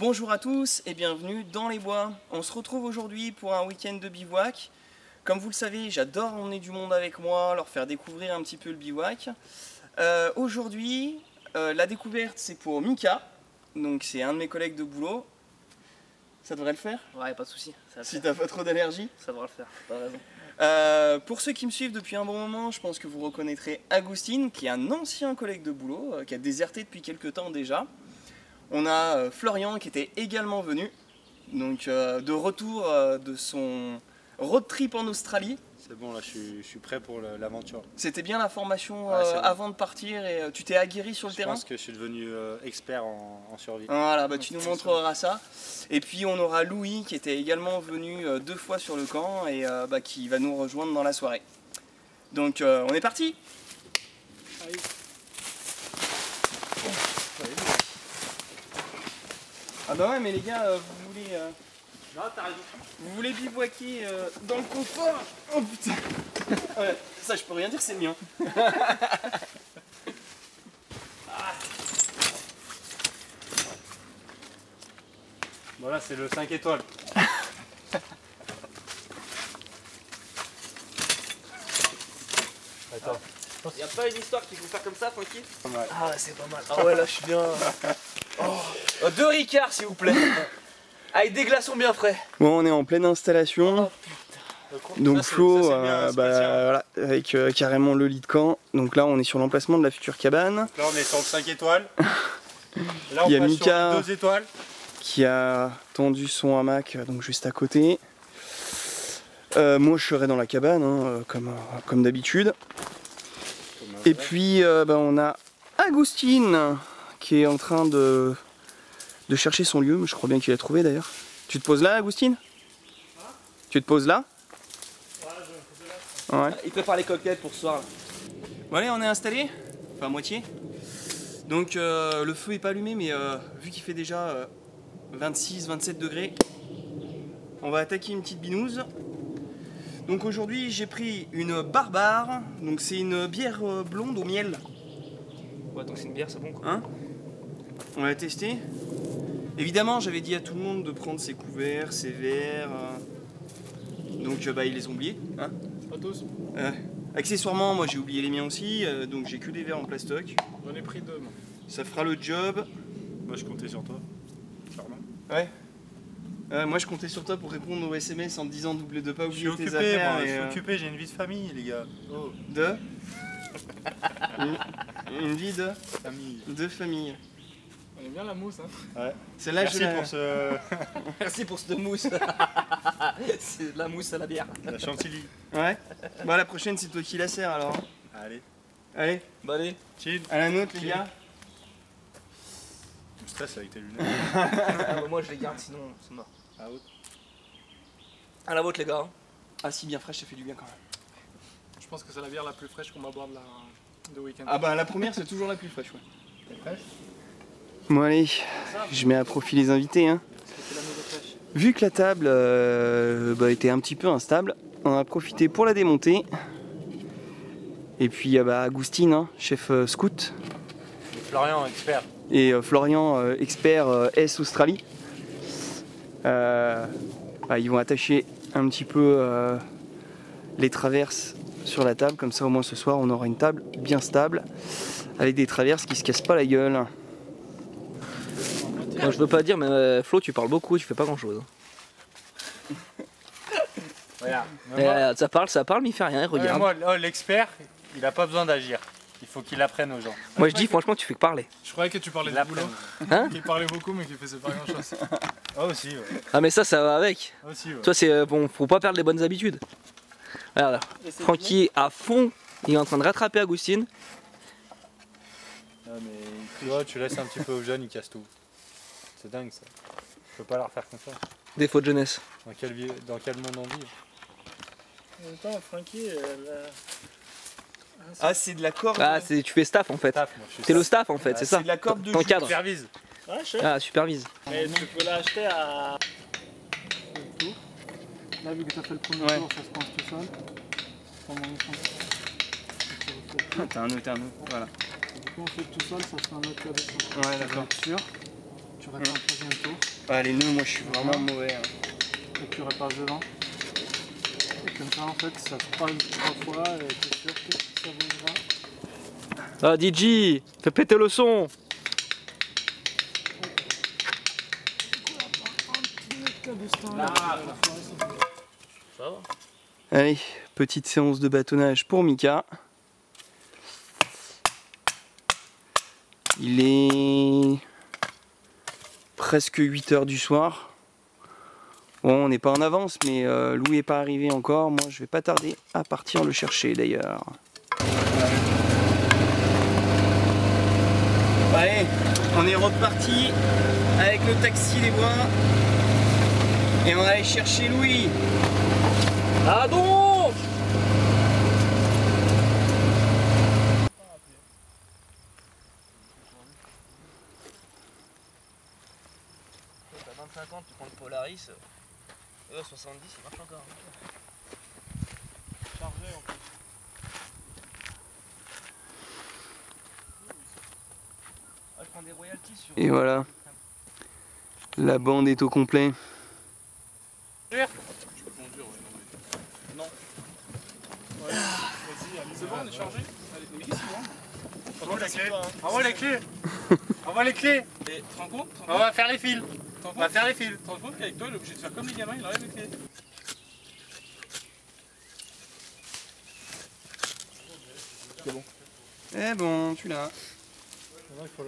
Bonjour à tous et bienvenue dans les bois. On se retrouve aujourd'hui pour un week-end de bivouac. Comme vous le savez, j'adore emmener du monde avec moi, leur faire découvrir un petit peu le bivouac. Aujourd'hui, la découverte c'est pour Mika, donc c'est un de mes collègues de boulot. Ça devrait le faire? Ouais, pas de soucis. Si t'as pas trop d'allergie? Ça devrait le faire, t'as raison. Pour ceux qui me suivent depuis un bon moment, je pense que vous reconnaîtrez Agustin, qui est un ancien collègue de boulot, qui a déserté depuis quelques temps déjà. On a Florian qui était également venu, donc de retour de son road trip en Australie. C'est bon, là je suis prêt pour l'aventure. C'était bien la formation bon. avant de partir et tu t'es aguerri sur le terrain? Je pense que je suis devenu expert en survie. Voilà, bah, tu nous montreras ça. Et puis on aura Louis qui était également venu 2 fois sur le camp et qui va nous rejoindre dans la soirée. Donc on est parti. Allez. Ah bah ouais, mais les gars, vous voulez... Non, t'as raison. Vous voulez bivouaquer dans le confort? Oh putain. Ouais, ça je peux rien dire, c'est le mien. Voilà, c'est le 5 étoiles. Attends. Y'a pas une histoire qu'il faut faire comme ça, Francky? Pas mal. Ah, c'est pas mal. Ah ouais, là je suis bien. Oh, 2 Ricards, s'il vous plaît. Avec des glaçons bien frais. Bon, on est en pleine installation. Donc Flo, voilà, avec carrément le lit de camp. Donc là on est sur l'emplacement de la future cabane. Là on est sur le 5 étoiles. Là on Il y a passe Mika sur les 2 étoiles. qui a tendu son hamac donc juste à côté. Moi je serai dans la cabane hein, comme d'habitude. Et puis on a Agustin qui est en train de chercher son lieu. Je crois bien qu'il a trouvé d'ailleurs. Tu te poses là, Agustin? Tu te poses là? Ouais. Il prépare les cocktails pour ce soir. Là. Bon allez, on est installé, enfin à moitié. Donc le feu est pas allumé, mais vu qu'il fait déjà 26-27 degrés, on va attaquer une petite binouse. Donc aujourd'hui j'ai pris une Barbare, donc c'est une bière blonde au miel. Ouais, donc c'est une bière, c'est bon quoi. Hein? On va tester. Évidemment j'avais dit à tout le monde de prendre ses couverts, ses verres. Donc ils les ont oubliés. Hein? Pas tous. Accessoirement, moi j'ai oublié les miens aussi, donc j'ai que des verres en plastoc. J'en ai pris 2 moi. Ça fera le job. Moi je comptais sur toi. Clairement. Ouais. Moi je comptais sur toi pour répondre aux SMS en te disant de pas Je suis oublier tes occupé, affaires. moi, je suis occupé, j'ai une vie de famille les gars. Oh. Une vie Famille. de famille. On aime bien la mousse hein. Ouais. Celle-là Merci pour ce... Merci pour cette mousse. C'est de la mousse à la bière. la chantilly. Ouais. Bah la prochaine c'est toi qui la sers alors. Allez, Allez, Bah allez. chill. à la nôtre les gars. Tu me stresses avec tes lunettes. Ah, bah, moi je les garde sinon c'est mort. Ah, ouais. À la vôtre les gars. Ah si, bien fraîche, ça fait du bien quand même. Je pense que c'est la bière la plus fraîche qu'on va boire de week-end. Ah bah la première c'est toujours la plus fraîche, ouais. T'es fraîche? Bon allez, je mets à profit les invités hein. Vu que la table était un petit peu instable, on a profité pour la démonter. Et puis Agustin, hein, chef scout. Et Florian, expert. Et Florian, expert S Australie. Ils vont attacher un petit peu les traverses sur la table, comme ça au moins ce soir on aura une table bien stable avec des traverses qui se cassent pas la gueule. Moi je veux pas dire mais Flo tu parles beaucoup, tu fais pas grand chose. Regarde. Ça parle mais il fait rien, regarde. Moi, l'expert, il a pas besoin d'agir. Il faut qu'il apprenne aux gens. Moi je dis franchement tu fais que parler. Je croyais que tu parlais de boulot. Hein? Qu'il parlait beaucoup mais qu'il faisait pas grand chose. Ah aussi, ouais. Ah mais ça va avec. Aussi, ouais. Toi c'est bon, faut pas perdre les bonnes habitudes. Regarde, Francky est à fond, il est en train de rattraper Agustin. Ah, mais tu vois, tu laisses un petit peu aux jeunes, ils cassent tout. C'est dingue ça. Je peux pas leur faire confiance. Défaut de jeunesse. Dans quel monde on vit? En même temps, Francky, Ah c'est de la corde. Ah tu fais staff en fait. Staff, moi, je suis T'es le staff. staff en fait, Ouais, c'est ça. C'est de la corde de Ton jus. cadre. Supervise. Ouais, je sais. Ah supervise. Mais tu peux l'acheter à... Là, vu que tu as fait le premier tour, ça se pense tout seul. T'as un nœud, voilà. Du coup, on fait tout seul, ça se fait un autre cadeau. Ouais d'accord. Sûr. Tu répares le troisième tour. Ah, les nœuds, moi je suis vraiment mauvais. Hein. Et tu répares devant. Et comme ça en fait ça se passe 3 fois et t'es sûr que ça bougera. Ah DJ, fais péter le son. Ça va. Allez, petite séance de bâtonnage pour Mika. Il est presque 8 h du soir. Bon, on n'est pas en avance, mais Louis n'est pas arrivé encore. Moi, je vais pas tarder à partir le chercher d'ailleurs. Allez, on est reparti avec le taxi des bois. Et on va aller chercher Louis. Ah donc t'as 25 ans, tu prends le Polaris. 70, il marche encore. Chargé en plus. Ah, je prends des royalties sur. Et voilà, la bande est au complet. Vas-y, c'est bon, on est chargé. Allez, mais qu'est-ce qu'il vend? Envoie les clés. Envoie les clés. Envoie les clés. Et tu te rends compte? On va faire les fils. On va faire les fils. Tu te rends compte qu'avec toi, il est obligé de faire comme les gamins, il enlève les clés. C'est bon. Eh bon, tu l'as. Maintenant, il faut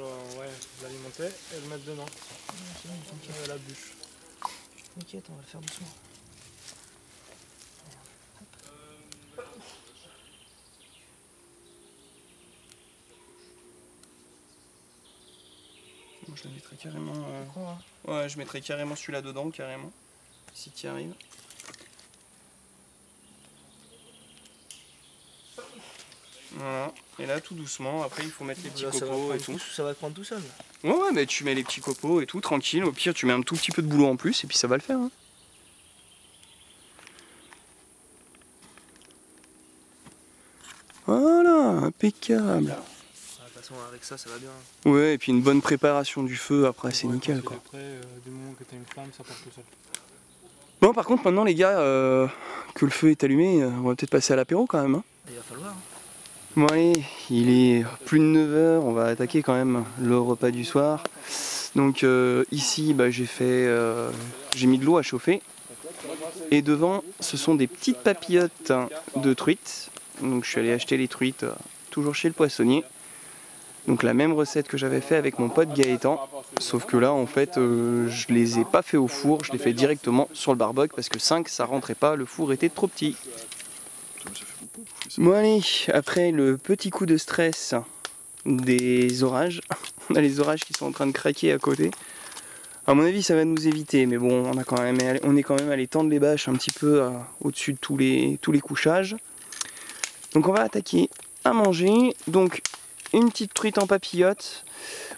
l'alimenter et le mettre dedans. La bûche. T'inquiète, on va le faire doucement. Moi, je la mettrais carrément. Ouais, je mettrais carrément celui-là dedans, carrément. Si tu y arrives. Voilà. Et là, tout doucement. Après, il faut mettre les petits copeaux et tout. Ça va prendre tout seul. Ouais, mais tu mets les petits copeaux et tout, tranquille. Au pire, tu mets un tout petit peu de boulot en plus et puis ça va le faire. Hein. Voilà, impeccable. De toute façon, avec ça, ça va bien. Ouais, et puis une bonne préparation du feu après, c'est nickel quoi. Après, du moment que tu as une flamme, ça part tout seul. Bon, par contre, maintenant, les gars, que le feu est allumé, on va peut-être passer à l'apéro quand même. Hein. Il va falloir. Hein. Bon, allez, il est plus de 9 h, on va attaquer quand même le repas du soir. Donc, ici, bah, j'ai mis de l'eau à chauffer. Et devant, ce sont des petites papillotes de truites. Donc, je suis allé acheter les truites toujours chez le poissonnier. Donc, la même recette que j'avais fait avec mon pote Gaëtan. Sauf que là, en fait, je les ai pas fait au four, je les fais directement sur le barbecue parce que 5, ça rentrait pas, le four était trop petit. Bon, allez, après le petit coup de stress des orages, on a les orages qui sont en train de craquer à côté. À mon avis, ça va nous éviter, mais bon, on est quand même allé tendre les bâches un petit peu au-dessus de tous les couchages. Donc, on va attaquer à manger. Donc, une petite truite en papillote.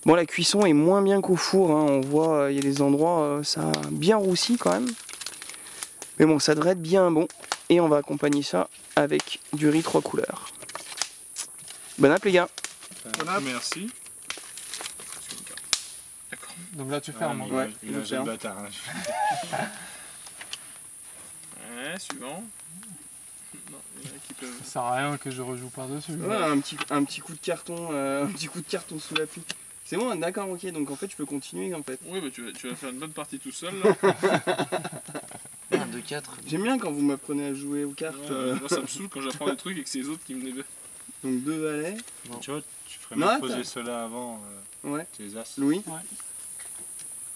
Bon, la cuisson est moins bien qu'au four, hein. On voit, il y a des endroits, ça a bien roussi quand même. Mais bon, ça devrait être bien bon. Et on va accompagner ça avec du riz 3 couleurs. Bon app les gars. Bon app. Merci. Donc là, tu fermes. Ouais, Ouais, il a je ferme. le bâtard. Hein. Ouais, suivant. Non, il y en a qui peuvent. Ça sert à rien que je rejoue par-dessus. Ouais, un petit coup de carton, sous la pluie. C'est bon, d'accord, ok. Donc en fait, je peux continuer en fait. Oui, bah tu vas faire une bonne partie tout seul là. 1, 2, 4. J'aime bien quand vous m'apprenez à jouer aux cartes. Moi ça me saoule quand j'apprends des trucs et que c'est les autres qui me les. Donc 2 valets. Tu vois, tu ferais Non, mieux de attends. poser ceux-là avant Ouais. tes as. Louis.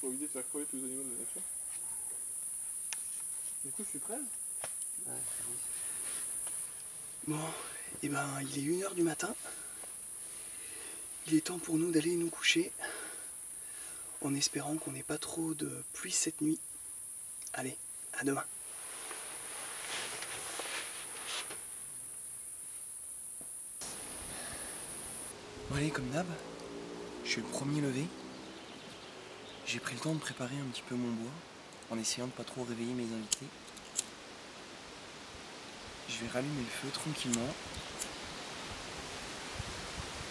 Faut éviter de faire crever tous les animaux de la nature. Du coup, je suis prêt. Bon, et ben, il est 1 h du matin. Il est temps pour nous d'aller nous coucher. En espérant qu'on n'ait pas trop de pluie cette nuit. Allez, à demain. Bon allez, comme d'hab, je suis le premier levé. J'ai pris le temps de préparer un petit peu mon bois, en essayant de pas trop réveiller mes invités. Je vais rallumer le feu tranquillement.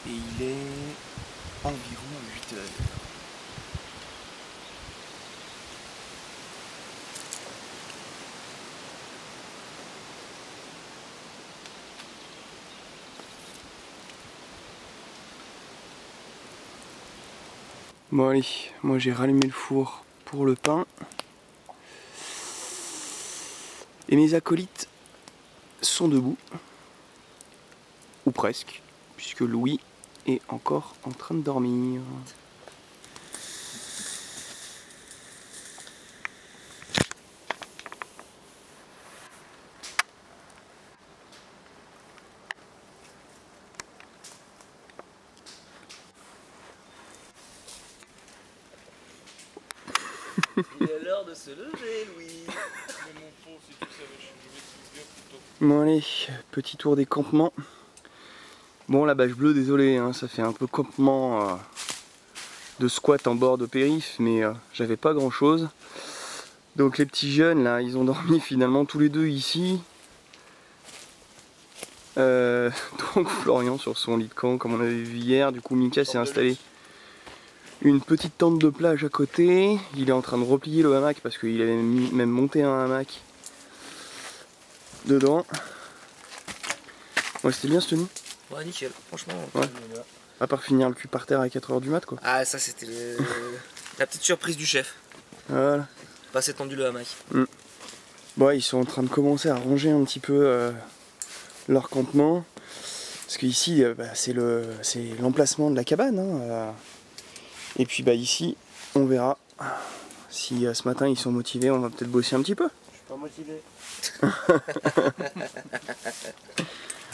Et il est environ 8 h. Bon allez, moi j'ai rallumé le four pour le pain. Et mes acolytes sont debout. Ou presque, puisque Louis est encore en train de dormir. Il est l'heure de se lever, Louis. Bon allez, petit tour des campements. Bon la bâche bleue, désolé, hein, ça fait un peu campement de squat en bord de périph', mais j'avais pas grand chose. Donc les petits jeunes là, ils ont dormi finalement tous les deux ici. Donc Florian sur son lit de camp comme on avait vu hier, du coup Mika s'est installé une petite tente de plage à côté. Il est en train de replier le hamac parce qu'il avait même monté un hamac dedans. Ouais, c'était bien cette tenue. Ouais, nickel, franchement. Ouais. À part finir le cul par terre à 4 h du mat quoi. Ah, ça c'était la petite surprise du chef. Voilà. Pas s'est tendu le hamac. Bon, ils sont en train de commencer à ranger un petit peu leur campement. Parce qu'ici, c'est l'emplacement de la cabane. Hein. Et puis bah ici, on verra si ce matin ils sont motivés, on va peut-être bosser un petit peu. Je suis pas motivé.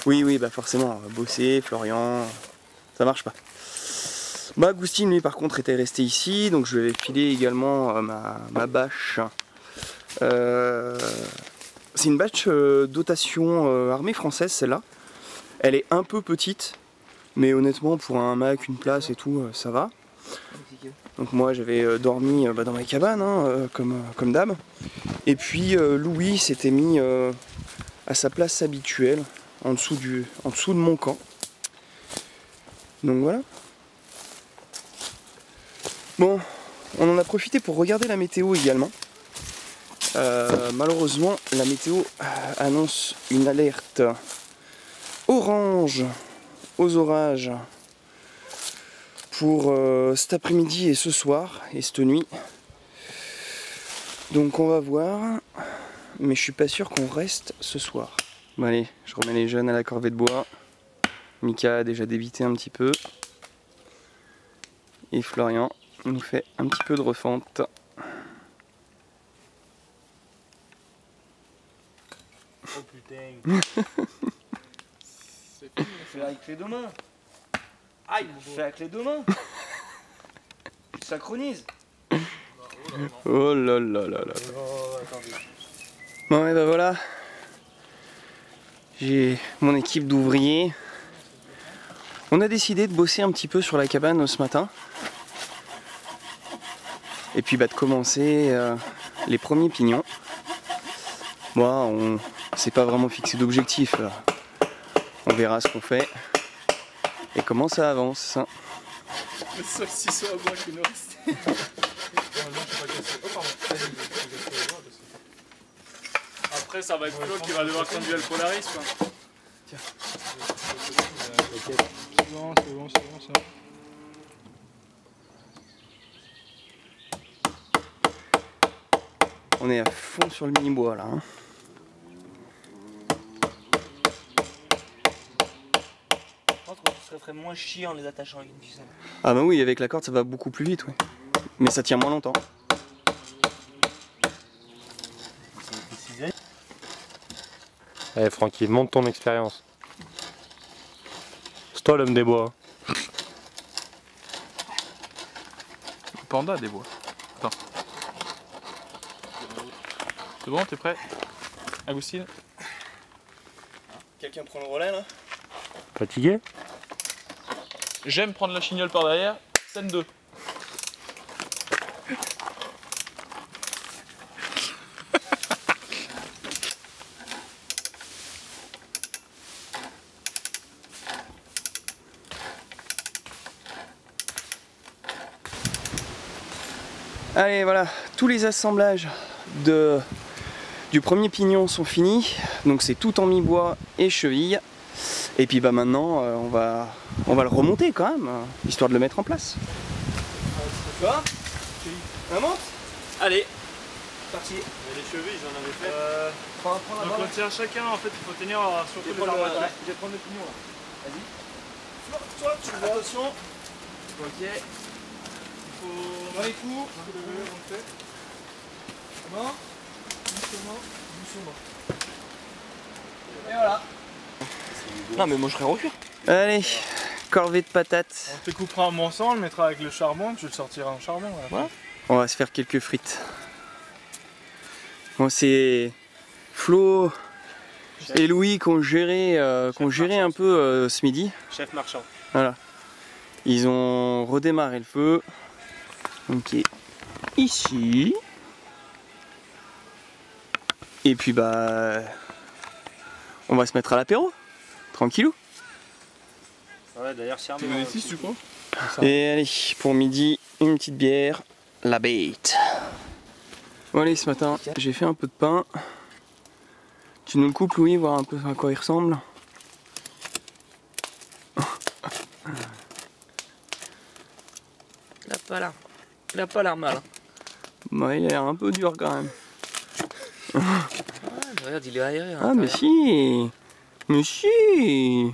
Oui, bah forcément, on va bosser, Florian, ça marche pas. Bah Agustin lui par contre était resté ici, donc je lui avais filé également ma bâche. C'est une bâche dotation armée française celle-là. Elle est un peu petite, mais honnêtement pour un hamac, une place et tout, ça va. Donc moi j'avais dormi dans ma cabane, hein, comme d'hab. Et puis Louis s'était mis à sa place habituelle, en dessous de mon camp. Donc voilà. Bon, on en a profité pour regarder la météo également. Malheureusement, la météo annonce une alerte orange aux orages pour cet après-midi et ce soir et cette nuit. Donc on va voir, mais je suis pas sûr qu'on reste ce soir. Bon allez, je remets les jeunes à la corvée de bois. Mika a déjà débité un petit peu. Et Florian nous fait un petit peu de refonte. Oh putain. Fais avec les deux mains. Aïe, fais avec les deux mains. Tu synchronises. Oh là là là là. Bon et ben voilà. J'ai mon équipe d'ouvriers. On a décidé de bosser un petit peu sur la cabane ce matin. Et puis bah, de commencer les premiers pignons. Moi, on s'est pas vraiment fixé d'objectif. On verra ce qu'on fait et comment ça avance. Le saucisson à bois qui nous reste. Après, ça va être Flo qui va devoir conduire le Polaris. Quoi. Tiens. C'est bon. On est à fond sur le mini-bois là. Hein. Je pense que ce serait moins chiant en les attachant avec une ficelle. Ah bah oui, avec la corde ça va beaucoup plus vite, ouais. Mais ça tient moins longtemps. Allez Francky, monte ton expérience. C'est toi l'homme des bois. Panda des bois. Attends. C'est bon, t'es prêt? Agustin? Quelqu'un prend le relais là? Fatigué? J'aime prendre la chignole par derrière. Scène 2. Allez voilà, tous les assemblages du premier pignon sont finis. Donc c'est tout en mi-bois et cheville. Et puis bah maintenant on va le remonter quand même, histoire de le mettre en place. Quoi? Un monte? Allez, parti. Mais les chevilles, j'en avais fait. Prends la Donc balle. on tient chacun, en fait, il faut tenir surtout les armatures. Je vais prendre le pignon là. Vas-y. Toi, tu vois. Attention. Ok. Dans les coups. Comment? Doucement. Et voilà. Non mais moi je serais au cuir. Allez, corvée de patates. On te coupera en morceaux, on le mettra avec le charbon, tu le sortiras en charbon. Voilà. On va se faire quelques frites. Bon, c'est Flo et Louis qui ont géré un peu ce midi. Chef marchand. Voilà. Ils ont redémarré le feu. Ok. Ici. Et puis bah on va se mettre à l'apéro. Tranquillou. Ouais, d'ailleurs, c'est Tu veux des 6 du coup? Et allez, pour midi, une petite bière, la bête. Bon allez, ce matin, j'ai fait un peu de pain. Tu nous le coupes, Louis, voir un peu à quoi il ressemble. Il a pas l'air mal. Hein. Bah, il a l'air un peu dur quand même. Regarde, il est aéré. Ah mais si. Mais si.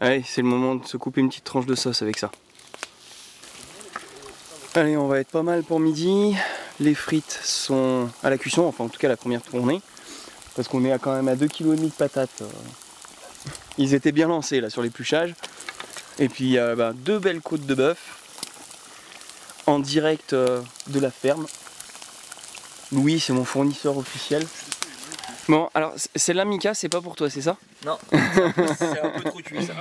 Allez, c'est le moment de se couper une petite tranche de sauce avec ça. Allez, on va être pas mal pour midi. Les frites sont à la cuisson, enfin en tout cas la première tournée. Parce qu'on est quand même à 2,5 kg de patates. Ils étaient bien lancés là sur l'épluchage. Et puis 2 belles côtes de bœuf. En direct de la ferme. Louis, c'est mon fournisseur officiel. Bon, alors celle-là, Mika, c'est pas pour toi, c'est ça? Non, c'est un peu trop cuit ça.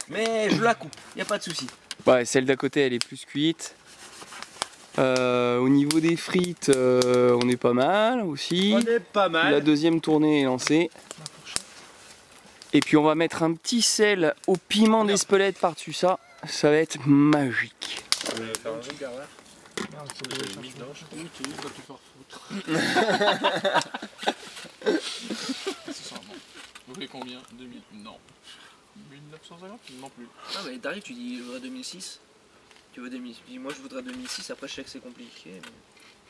Mais je la coupe, y a pas de souci. Ouais, celle d'à côté, elle est plus cuite. Au niveau des frites, on est pas mal aussi. On est pas mal. La deuxième tournée est lancée. Et puis on va mettre un petit sel au piment d'Espelette par-dessus ça. Ça va être magique. Merde, faut que j'aille chercher. Oui, tu vas te faire foutre. Vous voulez combien? 2000? Non. 1950? Non plus. Ah bah t'arrives, tu dis je voudrais 2006. Tu veux 2006? Je dis moi je voudrais 2006, après je sais que c'est compliqué.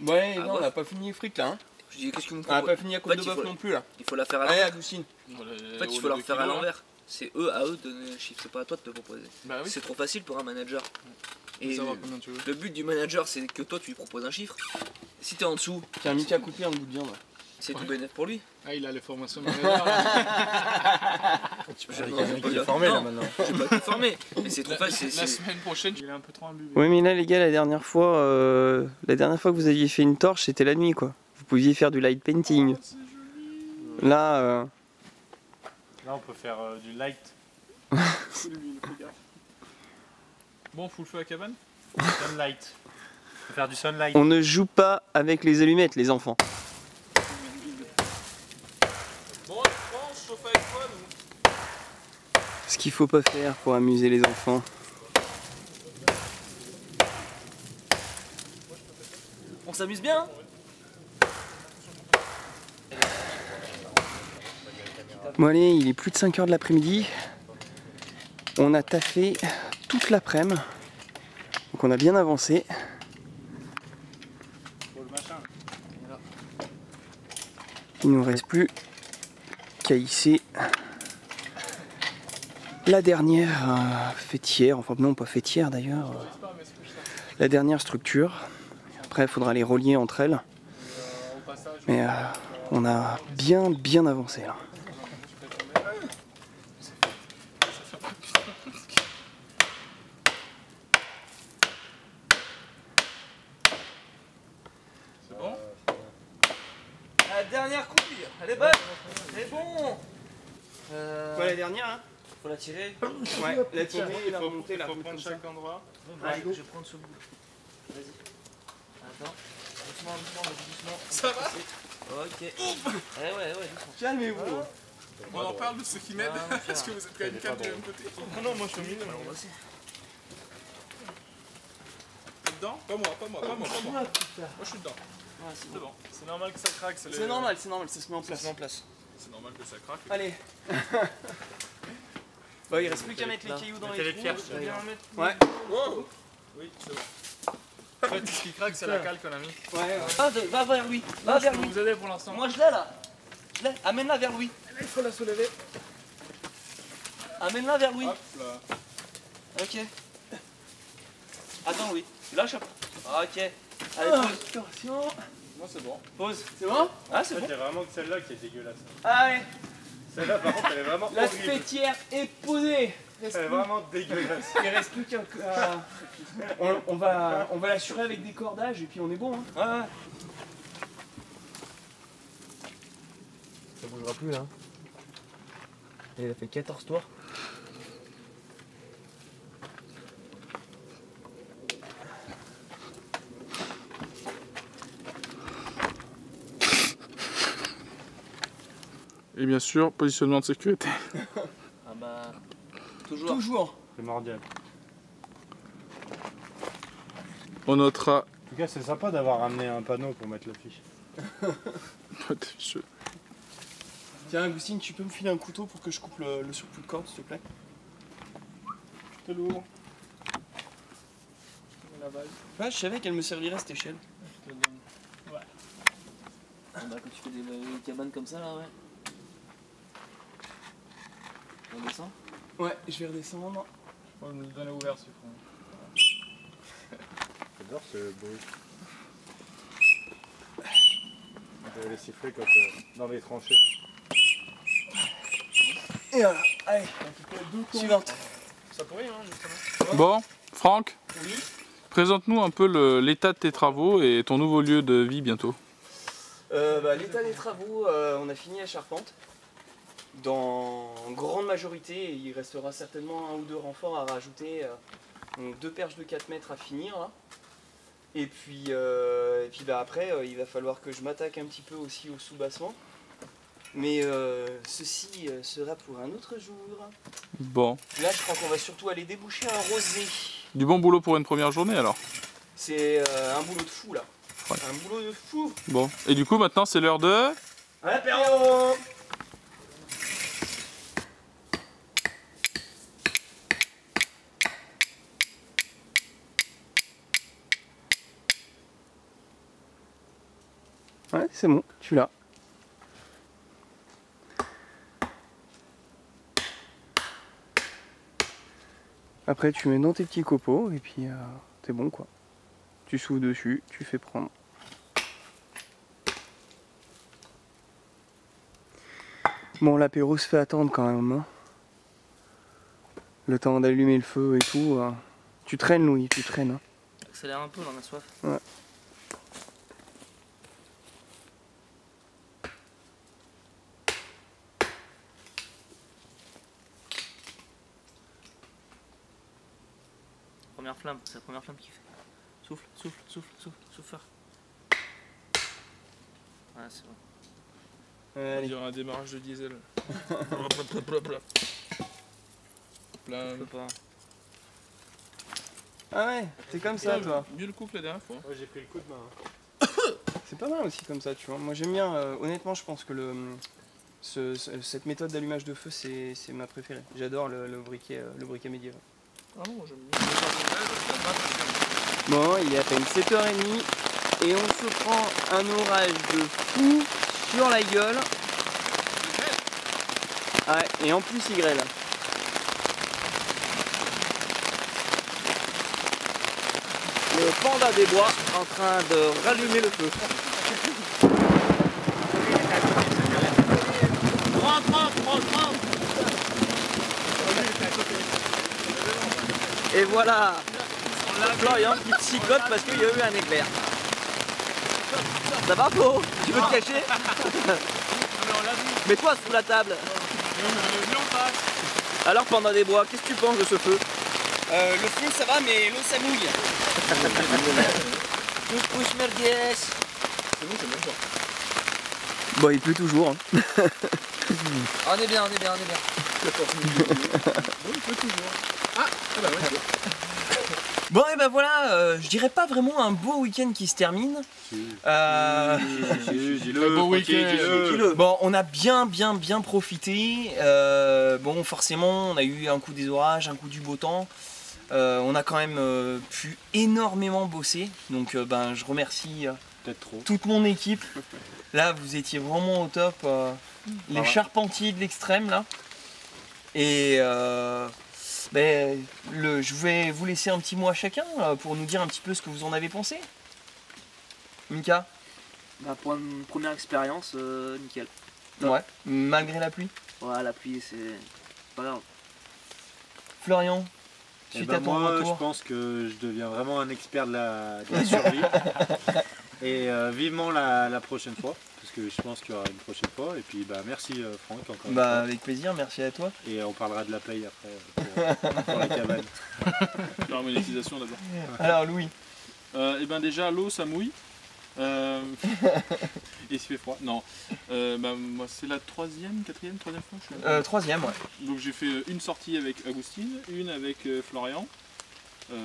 Mais... Ouais, non, on n'a pas fini les frites là. Hein. Je dis qu'est-ce que vous me On n'a proposez? pas fini la En côte fait, de il bœuf faut- non plus là. Il faut la faire à Allez, l'envers. Agoucine. En fait il faut leur faire à l'envers. C'est à eux de donner le chiffre, c'est pas à toi de te proposer. Bah oui. C'est trop facile pour un manager. Et Et savoir combien tu veux. le but du manager c'est que toi tu lui proposes un chiffre. Si t'es en dessous, Tiens, Mika, coupé un bout de viande. c'est tout bénéfice pour lui. Ah, il a les formations manager. Tu peux dire qu'il y a quelqu'un qui est formé là maintenant. Je suis pas tout formé. Mais c'est trop facile. La semaine prochaine, il est un peu trop imbibé. Oui, mais là, les gars, la dernière fois que vous aviez fait une torche, c'était la nuit quoi. Vous pouviez faire du light painting. Là, Là, on peut faire du light. Bon, on fout le feu à la cabane? Sunlight. On peut faire du sunlight. on ne joue pas avec les allumettes, les enfants. Bon, on se chauffe avec quoi, nous? Ce qu'il faut pas faire pour amuser les enfants. On s'amuse bien hein. Bon allez, il est plus de 5 h de l'après-midi. On a taffé toute l'après-midi. Donc on a bien avancé. Il nous reste plus qu'à hisser la dernière fêtière, enfin non pas fêtière d'ailleurs, la dernière structure. Après il faudra les relier entre elles. Mais on a bien avancé là. La dernière couille, elle est bonne. C'est bon. La dernière hein. Faut la tirer. Ouais, la tirer et la remonter, la faut remettre prendre comme ça. chaque endroit. Allez, je vais prendre ce bout. Vas-y. Attends. Doucement. Ça va? Ok. Ouais, doucement. Calmez-vous. On en parle de ceux qui m'aident. Est-ce que vous êtes quand même 4 du même côté? Ah non, moi je suis au milieu. Alors, on va essayer. T'es dedans? Pas moi. Moi je suis dedans. Ouais, c'est C'est bon. C'est normal que ça craque. C'est normal, ça se met en place. en place. C'est normal que ça craque. Allez. Bah il reste plus qu'à mettre les cailloux dans Mettez les les trous. pierres. Je veux bien en mettre. Ouais. Oui, c'est bon. En fait, ce qui craque, c'est la cale qu'on a mis. Ouais. Va vers lui. Va Je vers peux lui. vous aider pour l'instant. Moi je l'ai là. Je l'ai. Amène-la vers lui. Là, il faut la soulever. Amène-la vers lui. Hop là. Ok. Attends, oui. Lâche un peu. Ok. Allez, pause. Attention. Moi, c'est bon. Pause. C'est bon? Ah, c'est En fait, bon. il y a vraiment que celle-là qui est dégueulasse. Allez, Celle-là, par contre, elle est vraiment la horrible. fêtière est posée. Elle est vraiment dégueulasse. Il reste plus qu'à. On va l'assurer avec des cordages et puis on est bon. Hein. Ouais. Ça bougera plus là. Et il a fait 14 tours. Et bien sûr, positionnement de sécurité. Ah bah. Toujours. Toujours. C'est mordial. On notera. En tout cas, c'est sympa d'avoir ramené un panneau pour mettre l'affiche. Tiens, Agustine, tu peux me filer un couteau pour que je coupe le surplus de corde, s'il te plaît? C'est lourd. La balle. Ouais, je savais qu'elle me servirait cette échelle. Je te donne. Ouais. Ah bah, quand tu fais des cabanes comme ça là, ouais. On descend. Ouais, je vais redescendre. Faut me le donner ouvert, c'est fou. J'adore ce bruit. On devait les siffler quand dans les tranchées. Et voilà, allez, suivante. Ça pourrait, hein, justement. Bon, Franck, Oui. présente-nous un peu l'état de tes travaux et ton nouveau lieu de vie bientôt. L'état des travaux, on a fini la charpente. Dans grande majorité, il restera certainement un ou deux renforts à rajouter. Donc 2 perches de 4 mètres à finir. Là. Et puis après, il va falloir que je m'attaque un petit peu aussi au soubassement. Mais ceci sera pour un autre jour. Bon, Là, je crois qu'on va surtout aller déboucher un rosé. du bon boulot pour une première journée alors. C'est un boulot de fou là. Ouais. Un boulot de fou. Bon, et du coup maintenant c'est l'heure de... À l'apéro. Ouais, c'est bon, je suis là. Après, tu mets dans tes petits copeaux et puis t'es bon quoi. Tu souffles dessus, tu fais prendre. Bon, l'apéro se fait attendre quand même. Hein. Le temps d'allumer le feu et tout. Tu traînes, Louis, tu traînes. Hein. Accélère un peu, on a soif. Ouais. Première flamme, c'est la première flamme qui fait. Souffle, souffle, souffle, souffle, souffle fort. Ouais, c'est bon. On Allez. dirait un démarrage de diesel. Je Plein. peux pas. Ah ouais, t'es comme ça toi. Mieux le coup que la dernière fois. Ouais, j'ai pris le coup de main. C'est pas mal aussi comme ça, tu vois. Moi j'aime bien, honnêtement, je pense que cette méthode d'allumage de feu, c'est ma préférée. J'adore le briquet médiéval. Ah non, j'aime bien. Bon, il est à peine 7h30 et on se prend un orage de fou sur la gueule. Ouais, et en plus il grêle. Le panda des bois en train de rallumer le feu. Et voilà, Florian qui psychote parce qu'il y a eu un éclair. Ça va, Flo? Tu veux te cacher? Mets-toi sous la table. Alors, pendant des bois, qu'est-ce que tu penses de ce feu? Le feu ça va, mais l'eau ça mouille. Pousse merguez. Bon, il pleut toujours. Hein. On est bien, on est bien, on est bien. Bon et ben voilà, je dirais pas vraiment un beau week-end qui se termine. Dis-le, beau week-end. Bon, on a bien profité. bon, forcément, on a eu un coup des orages, un coup du beau temps. On a quand même pu énormément bosser. Donc ben, je remercie Peut-être trop. toute mon équipe. Là, vous étiez vraiment au top. Les charpentiers de l'extrême, là. Et ben, je vais vous laisser un petit mot à chacun pour nous dire un petit peu ce que vous en avez pensé. Mika? Bah, pour une première expérience, nickel. Top. Ouais, malgré la pluie. Ouais, la pluie, c'est pas grave. Florian, Eh suite ben à ton moi, retour. je pense que je deviens vraiment un expert de la survie. Et vivement la prochaine fois, parce que je pense qu'il y aura une prochaine fois. Et puis bah merci Franck encore une Bah fois. avec plaisir, merci à toi. Et on parlera de la paye après pour la cabane. La monétisation d'abord. Alors Louis. Et ben déjà l'eau ça mouille. Et il fait froid. Non. Bah, moi c'est la troisième fois je suis là. Troisième, ouais. Donc j'ai fait une sortie avec Agustine, une avec Florian.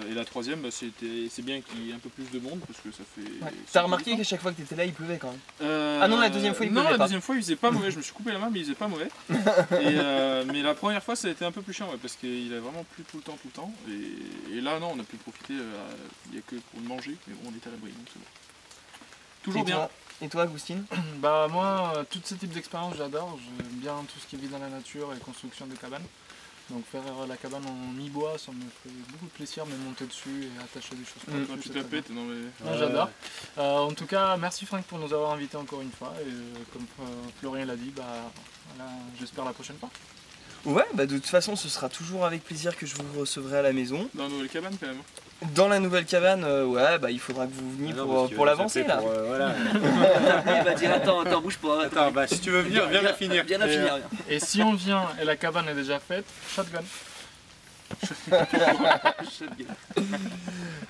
Et la troisième, bah, c'est bien qu'il y ait un peu plus de monde parce que ça fait. Ouais. c'est T'as remarqué intéressant. qu'à chaque fois que t'étais là, il pleuvait quand même. Ah non, la deuxième fois, il Non, pleuvait la pas. deuxième fois, il faisait pas mauvais. Je me suis coupé la main, mais il faisait pas mauvais. Mais la première fois, ça a été un peu plus chiant ouais, parce qu'il a vraiment plu tout le temps. Et là, non, on a pu profiter. Il n'y a que pour le manger, mais bon, on est à l'abri, donc c'est bon. Toujours Et bien. toi, et toi, Agustine? Bah moi, tout ce type d'expérience j'adore, j'aime bien tout ce qui vit dans la nature et construction de cabanes. Donc faire la cabane en mi-bois, ça me fait beaucoup de plaisir, me monter dessus et attacher des choses. Quand tu tapais, t'es dans les. Non, j'adore. En tout cas, merci Franck pour nous avoir invités encore une fois. Et comme Florian l'a dit, bah, voilà, j'espère la prochaine fois. Ouais, bah de toute façon, ce sera toujours avec plaisir que je vous recevrai à la maison. Dans la nouvelle cabane quand même. Dans la nouvelle cabane, ouais, bah il faudra que vous veniez Ah non, parce qu'il pour va nous l'avancer appeler là. pour, voilà. Il va dire attends, bouge pas. Attends, bah si tu veux venir, viens la finir. Viens la finir. viens. Et si on vient et la cabane est déjà faite, shotgun.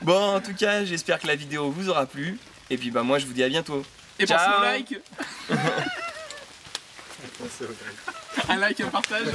Bon, en tout cas, j'espère que la vidéo vous aura plu. Et puis bah moi, je vous dis à bientôt. Et Ciao. pensez au like. Un like, un partage.